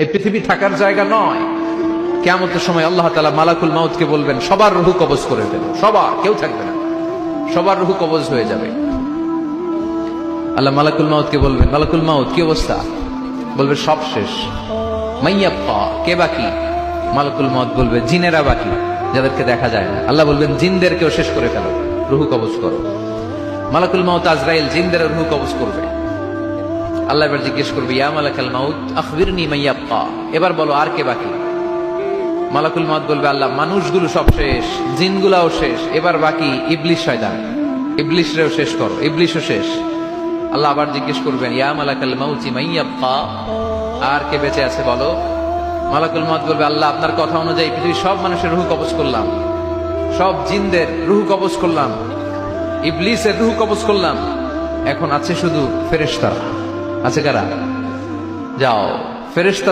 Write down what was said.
এই পৃথিবী থাকার জায়গা নয়। কিয়ামতের সময় আল্লাহ তাআলা মালাকুল মাউতকে বলবেন, সবার রূহ কবজ করে ফেলো, সবার, কেউ থাকবে না, সবার রূহ কবজ হয়ে যাবে। আল্লাহ মালাকুল মাউতকে বলবেন, মালাকুল মাউত কি অবস্থা? বলবে সব শেষ। মাইয়াব্বা, কে বাকি? মালাকুল মাউত বলবে জিনেরা বাকি, যাদেরকে দেখা যায় না। আল্লাহ বলবেন জিনদেরকেও শেষ করে ফেলো, রূহ কবজ করো। মালাকুল মাউত আজরাইল জিনদের রূহ কবজ করবে। আল্লাহ এবার জিজ্ঞেস করবে, ইয়া মালাকাল মাউত আখবিরনি মাইয়াব্বা, এবার বলো আর কে বাকি? মালাকুল মাউত বলবে, আল্লাহ মানুষগুলো সব শেষ, জিনগুলাও শেষ, এবার বাকি ইবলিশ শয়তান, ইবলিশরেও শেষ করো, ইবলিশও শেষ। আল্লাহ আবার জিজ্ঞেস করবেন, ইয়া মালাকাল মাউতি মাইয়াব্বা, আর কে বেঁচে আছে বলো? মালাকুল মাউত বলবে, আল্লাহ আপনার কথা অনুযায়ী পৃথিবীর সব মানুষের রূহ কবজ করলাম, সব জিনদের রূহ কবজ করলাম, ইবলিসের রূহ কবজ করলাম, এখন আছে শুধু ফেরেশতারা। আছে কারা? যাও ফেরেশতা